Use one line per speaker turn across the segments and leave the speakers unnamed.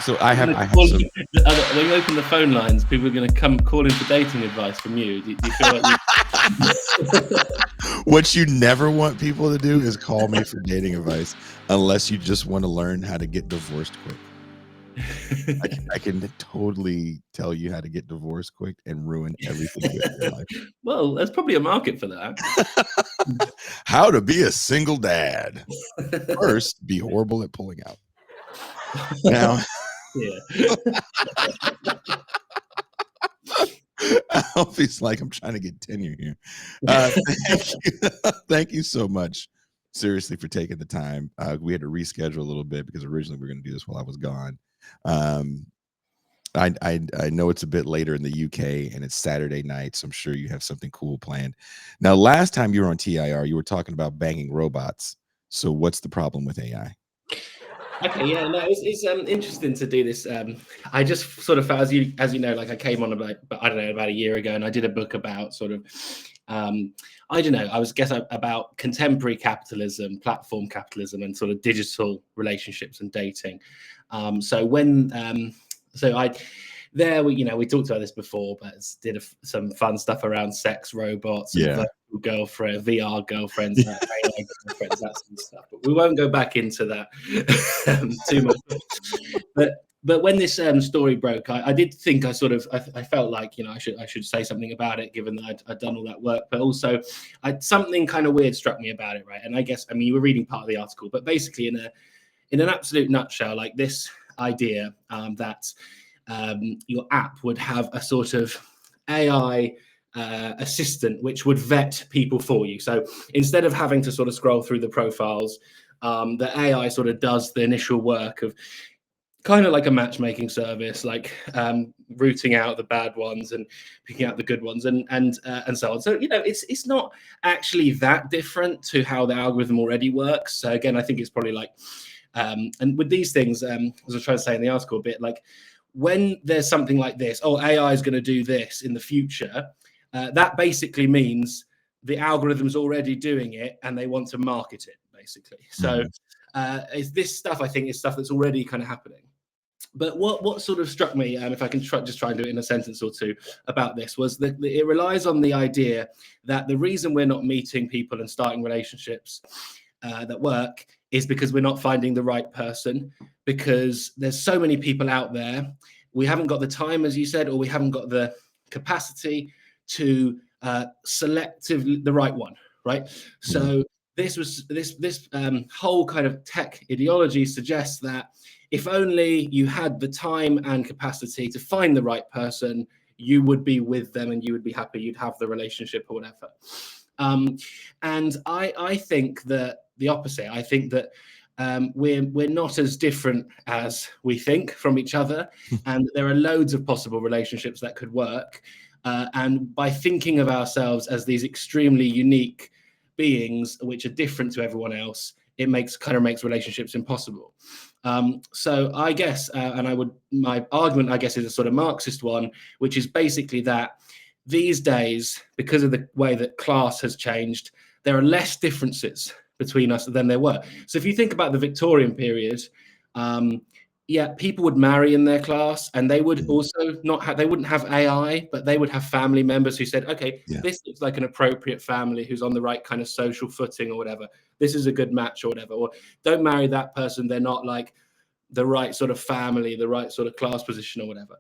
So I have some.
When you open the phone lines, people are going to come calling for dating advice from you. Do you feel like
What you never want people to do is call me for dating advice unless you just want to learn how to get divorced quick. I can totally tell you how to get divorced quick and ruin everything good in your life.
Well, there's probably a market for that.
How to be a single dad. First, be horrible at pulling out. Now,
yeah.
Alfie's like, I'm trying to get tenure here. Thank you so much, seriously, for taking the time. We had to reschedule a little bit because originally we were going to do this while I was gone. I know it's a bit later in the UK and it's Saturday night, so I'm sure you have something cool planned. Now, last time you were on TIR, you were talking about banging robots. So what's the problem with AI?
Okay, yeah, no, it's interesting to do this. I just sort of felt, as you know, like I came on about a year ago, and I did a book about sort of about contemporary capitalism, platform capitalism, and sort of digital relationships and dating. We talked about this before, but did some fun stuff around sex robots, and virtual girlfriend, VR girlfriends, AI girlfriends, that sort of stuff. But we won't go back into that too much. But when this story broke, I did think I felt like I should say something about it, given that I'd done all that work. But also, something kind of weird struck me about it, right? And I guess you were reading part of the article, but basically in an absolute nutshell, like this idea that your app would have a sort of AI assistant which would vet people for you. So instead of having to sort of scroll through the profiles, the AI sort of does the initial work of kind of like a matchmaking service, like rooting out the bad ones and picking out the good ones, and so on. So it's not actually that different to how the algorithm already works. So again, I think it's probably like and with these things, as I was trying to say in the article a bit, like when there's something like this, AI is going to do this in the future, that basically means the algorithm's already doing it and they want to market it, basically. So is this stuff, I think, is stuff that's already kind of happening. But what sort of struck me, if I can try and do it in a sentence or two about this, was that it relies on the idea that the reason we're not meeting people and starting relationships that work is because we're not finding the right person, because there's so many people out there. We haven't got the time, as you said, or we haven't got the capacity to select the right one, right? So this whole kind of tech ideology suggests that if only you had the time and capacity to find the right person, you would be with them and you would be happy, you'd have the relationship or whatever. And I think that the opposite. I think that we're not as different as we think from each other, and there are loads of possible relationships that could work. And by thinking of ourselves as these extremely unique beings which are different to everyone else, it makes relationships impossible. So I guess, my argument, I guess, is a sort of Marxist one, which is basically that these days, because of the way that class has changed, there are less differences between us than there were. So if you think about the Victorian period, people would marry in their class, and they would also they wouldn't have AI, but they would have family members who said, okay, this looks like an appropriate family who's on the right kind of social footing or whatever. This is a good match or whatever. Or don't marry that person. They're not like the right sort of family, the right sort of class position or whatever.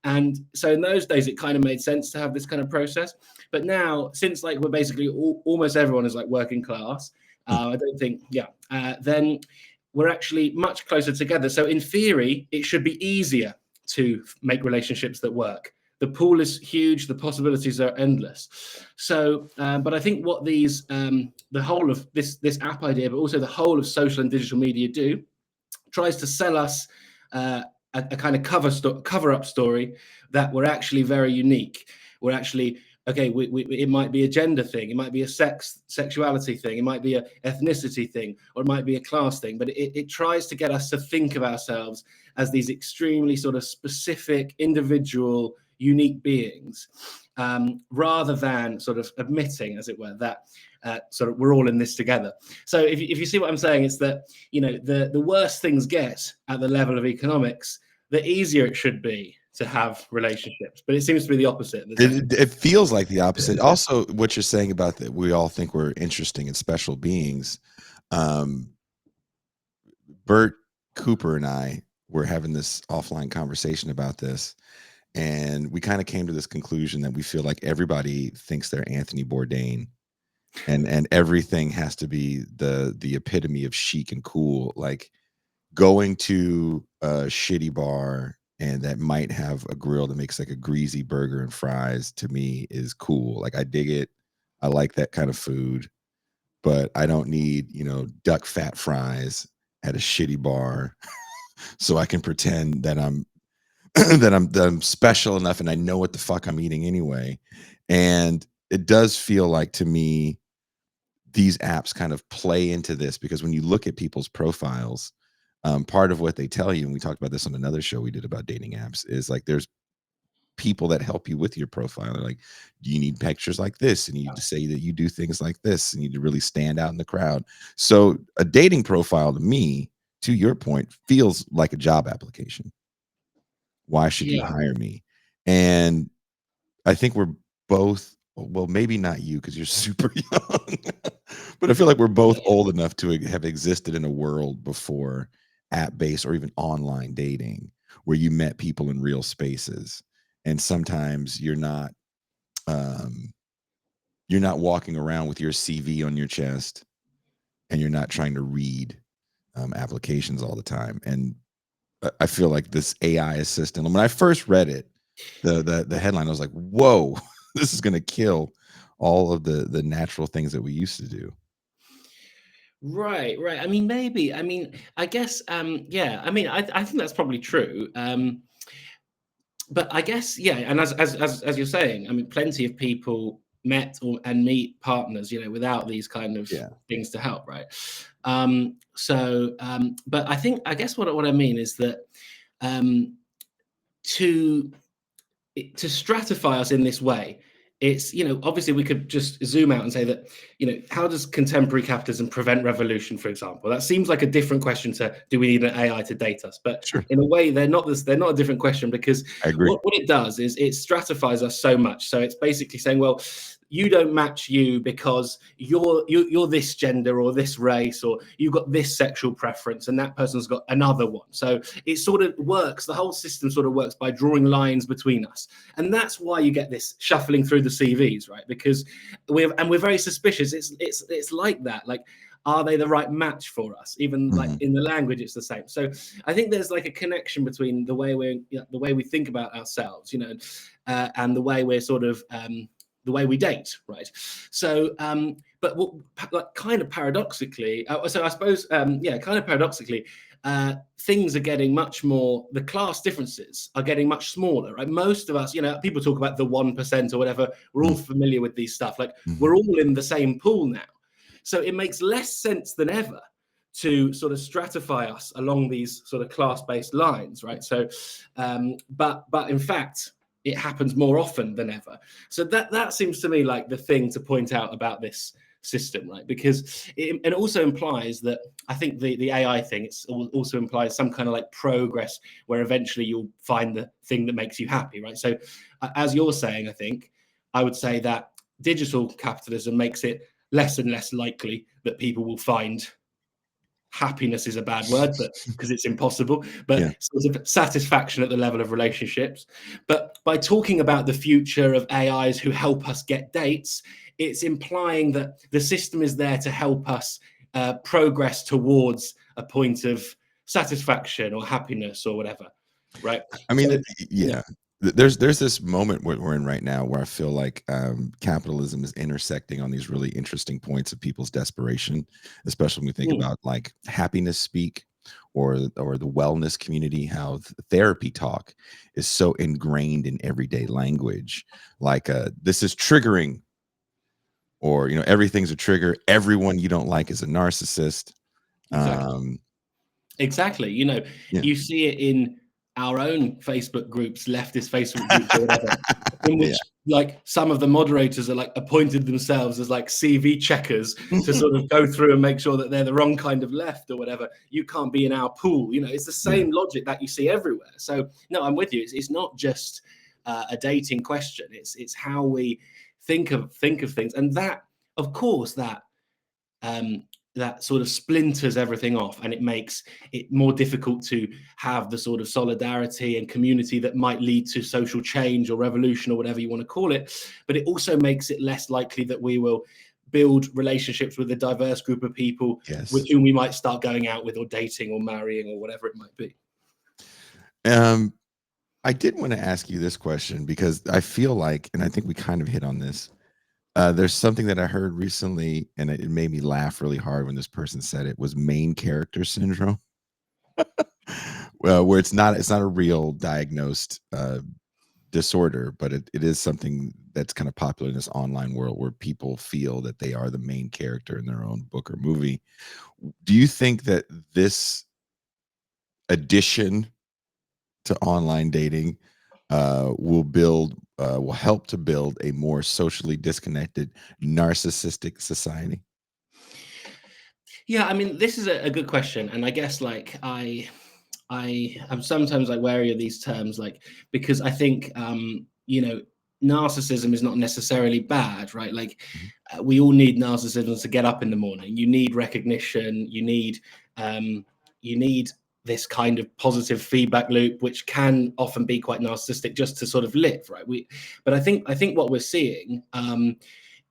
And so in those days, it kind of made sense to have this kind of process. But now, since like we're basically almost everyone is like working class, I don't think, then we're actually much closer together. So in theory, it should be easier to make relationships that work. The pool is huge. The possibilities are endless. So, but I think what these, the whole of this app idea, but also the whole of social and digital media do, tries to sell us a kind of cover-up story that we're actually very unique. We're actually, okay, it might be a gender thing, it might be a sexuality thing, it might be an ethnicity thing, or it might be a class thing, but it tries to get us to think of ourselves as these extremely sort of specific, individual, unique beings, rather than sort of admitting, as it were, that sort of we're all in this together. So if you see what I'm saying, it's that, the worse things get at the level of economics, the easier it should be to have relationships, but it seems to be the opposite.
It feels like the opposite. Also, what you're saying about that, we all think we're interesting and special beings. Bert Cooper and I were having this offline conversation about this, and we kind of came to this conclusion that we feel like everybody thinks they're Anthony Bourdain, and everything has to be the epitome of chic and cool. Like going to a shitty bar and that might have a grill that makes like a greasy burger and fries, to me, is cool. Like I dig it. I like that kind of food, but I don't need, duck fat fries at a shitty bar so I can pretend that I'm that I'm special enough and I know what the fuck I'm eating anyway. And it does feel like, to me, these apps kind of play into this, because when you look at people's profiles, part of what they tell you, and we talked about this on another show we did about dating apps, is like there's people that help you with your profile. They're like, do you need pictures like this? And you need to say that you do things like this, and you need to really stand out in the crowd. So a dating profile, to me, to your point, feels like a job application. Why should you hire me? And I think we're both, well, maybe not you because you're super young, but I feel like we're both old enough to have existed in a world before app-based or even online dating, where you met people in real spaces. And sometimes you're not walking around with your CV on your chest, and you're not trying to read applications all the time. And I feel like this AI assistant, when I first read it, the headline, I was like, whoa, this is going to kill all of the natural things that we used to do.
Right. I mean, maybe. I mean, I guess. Yeah. I mean, I think that's probably true. But I guess, yeah. And as you're saying, I mean, plenty of people met and meet partners, without these kind of things to help, right? But I guess what I mean is that to stratify us in this way, it's, obviously we could just zoom out and say that, how does contemporary capitalism prevent revolution, for example? That seems like a different question to, do we need an AI to date us? But
sure,
in a way, they're not a different question, because
I agree.
What it does is it stratifies us so much. So it's basically saying, well, you don't match you because you're this gender or this race, or you've got this sexual preference, and that person's got another one. So it sort of works. The whole system sort of works by drawing lines between us, and that's why you get this shuffling through the CVs, right? Because we're very suspicious. It's like that. Like, are they the right match for us? Even like in the language, it's the same. So I think there's like a connection between the way we think about ourselves, and the way we're sort of the way we date, right? So, but kind of paradoxically, so I suppose, kind of paradoxically, things are getting much more, the class differences are getting much smaller, right? Most of us, people talk about the 1% or whatever, we're all familiar with these stuff. Like, we're all in the same pool now. So it makes less sense than ever to sort of stratify us along these sort of class-based lines, right? So, but in fact, it happens more often than ever. So that seems to me like the thing to point out about this system, right? Because it also implies that, I think the AI thing, it also implies some kind of like progress where eventually you'll find the thing that makes you happy, right? So as you're saying, I think I would say that digital capitalism makes it less and less likely that people will find, happiness is a bad word, but because it's impossible, but sort of satisfaction at the level of relationships. But by talking about the future of AIs who help us get dates, it's implying that the system is there to help us progress towards a point of satisfaction or happiness or whatever, right?
I mean, there's this moment we're in right now where I feel like capitalism is intersecting on these really interesting points of people's desperation, especially when we think about like happiness speak, or the wellness community, how therapy talk is so ingrained in everyday language. Like this is triggering, or everything's a trigger. Everyone you don't like is a narcissist.
Exactly. You see it in our own Facebook groups, leftist Facebook groups, or whatever, in which like some of the moderators are like appointed themselves as like CV checkers to sort of go through and make sure that they're the wrong kind of left or whatever. You can't be in our pool. You know, it's the same logic that you see everywhere. So no, I'm with you. It's not just a dating question. It's how we think of things, and that, of course, that sort of splinters everything off, and it makes it more difficult to have the sort of solidarity and community that might lead to social change or revolution or whatever you want to call it. But it also makes it less likely that we will build relationships with a diverse group of people with whom we might start going out with or dating or marrying or whatever it might be.
I did want to ask you this question because I feel like, and I think we kind of hit on this, there's something that I heard recently, and it made me laugh really hard when this person said it, was main character syndrome. Well, where it's not a real diagnosed disorder, but it is something that's kind of popular in this online world where people feel that they are the main character in their own book or movie. Do you think that this addition to online dating will help to build a more socially disconnected, narcissistic society?
Yeah, I mean, this is a good question, and I guess like I am sometimes like wary of these terms, like because I think you know, narcissism is not necessarily bad, right? Like we all need narcissism to get up in the morning. You need recognition. You need this kind of positive feedback loop, which can often be quite narcissistic, just to sort of live, right? But I think what we're seeing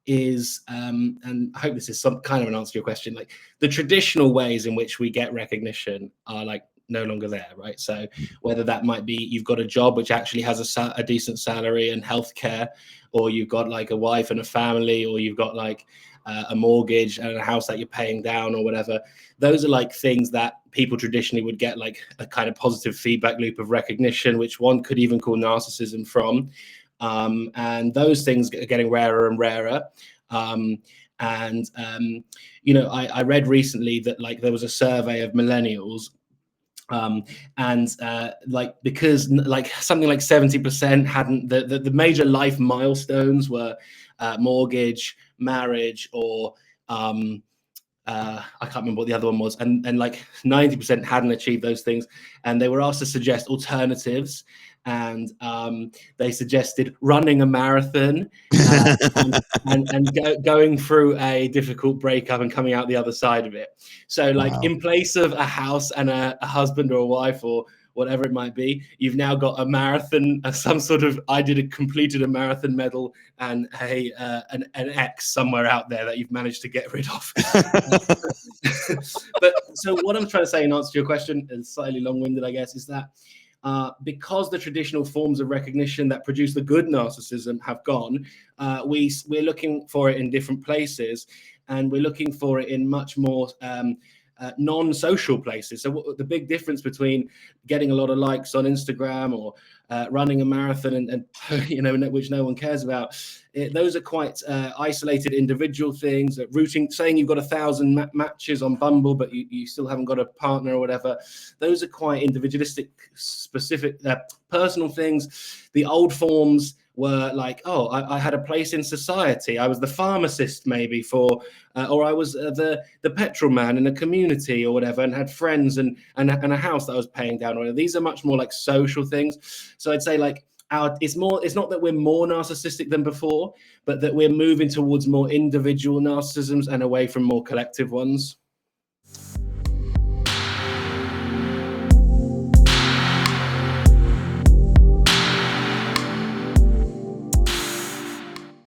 is, and I hope this is some kind of an answer to your question, like the traditional ways in which we get recognition are like no longer there, right? So whether that might be you've got a job which actually has a decent salary and healthcare, or you've got like a wife and a family, or you've got like a mortgage and a house that you're paying down or whatever. Those are like things that people traditionally would get like a kind of positive feedback loop of recognition, which one could even call narcissism from. And those things are getting rarer and rarer. You know, I read recently that like there was a survey of millennials, like because like something like 70% hadn't the major life milestones were mortgage, marriage, or I can't remember what the other one was, and like 90% hadn't achieved those things, and they were asked to suggest alternatives, and they suggested running a marathon going through a difficult breakup and coming out the other side of it. So like in place of a house and a husband or a wife or whatever it might be, you've now got a marathon, some sort of completed a marathon medal and an X somewhere out there that you've managed to get rid of. But so what I'm trying to say in answer to your question, and slightly long-winded, I guess, is that because the traditional forms of recognition that produce the good narcissism have gone, we're looking for it in different places, and we're looking for it in much more non-social places. So the big difference between getting a lot of likes on Instagram or running a marathon and you know, which no one cares about, those are quite isolated individual things. Saying you've got 1,000 matches on Bumble but you still haven't got a partner or whatever, those are quite individualistic, specific, personal things. The old forms were like, oh, I had a place in society. I was the pharmacist maybe or I was the petrol man in a community or whatever, and had friends and a house that I was paying down. Or these are much more like social things. So I'd say like it's not that we're more narcissistic than before, but that we're moving towards more individual narcissisms and away from more collective ones.